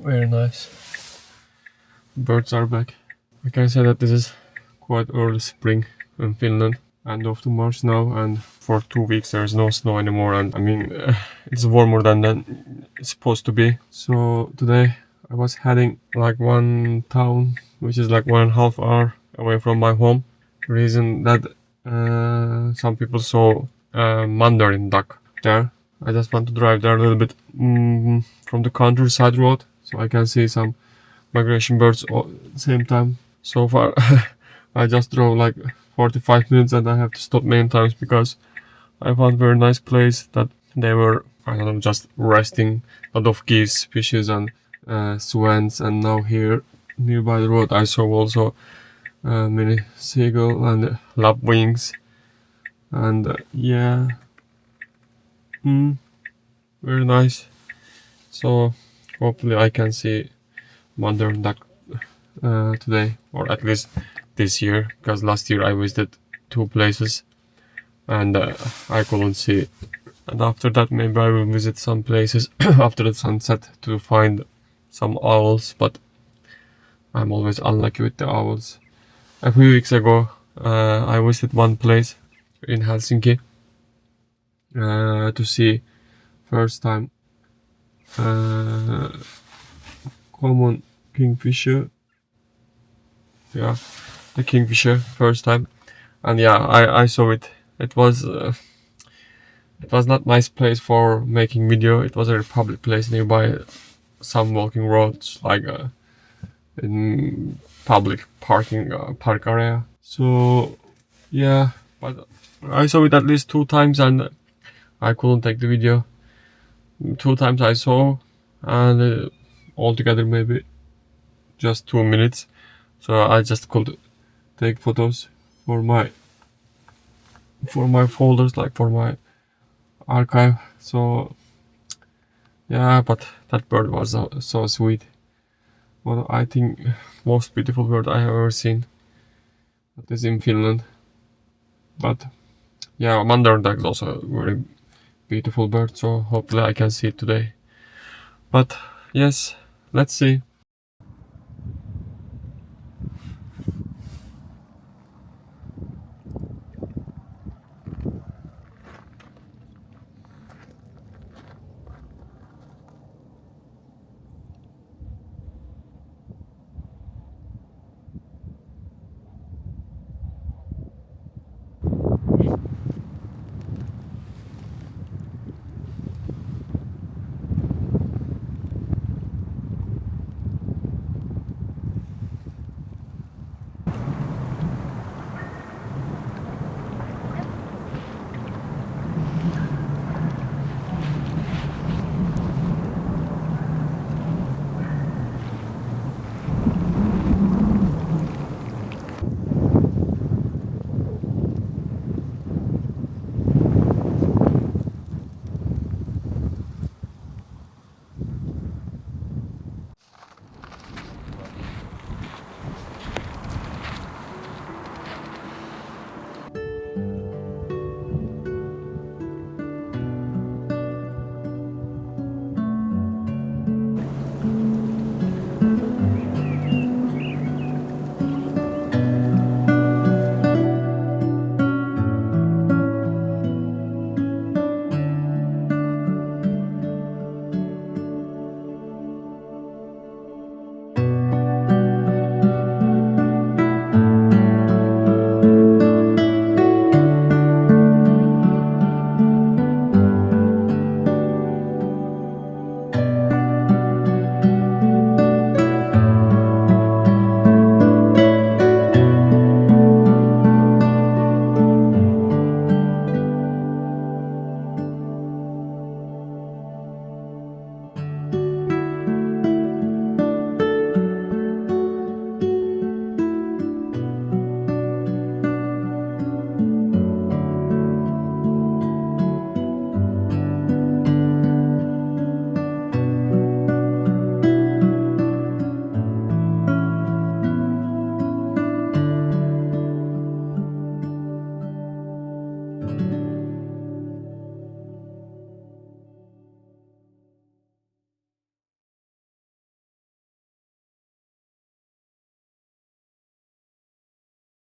Very nice. Birds are back. I can say that this is quite early spring in Finland. End of the March now, and for 2 weeks there is no snow anymore, and I mean it's warmer than it's supposed to be. So today I was heading like one town which is like 1.5 hours away from my home. The reason that some people saw Mandarin duck there. I just want to drive there a little bit from the countryside road, so I can see some migration birds at the same time. So far I just drove like 45 minutes and I have to stop many times because I found a very nice place that they were, I don't know, just resting. A lot of geese, fishes and swans, and now here nearby the road I saw also many seagull and lapwings, and yeah, very nice. So hopefully I can see Mandarin duck today, or at least this year, because last year I visited 2 places and I couldn't see. And after that maybe I will visit some places after the sunset to find some owls, but I'm always unlucky with the owls. A few weeks ago I visited one place in Helsinki to see first time common Kingfisher. Yeah, the Kingfisher first time, and yeah, I saw it. It was not nice place for making video. It was a public place nearby some walking roads, like in public parking park area. So yeah, but I saw it at least 2 times and I couldn't take the video. 2 times I saw, and altogether maybe just 2 minutes. So I just could take photos for my folders, like for my archive. So yeah, but that bird was so sweet. Well, I think most beautiful bird I have ever seen. That is in Finland. But yeah, Mandarin duck is also a very beautiful bird. So hopefully I can see it today. But yes, let's see.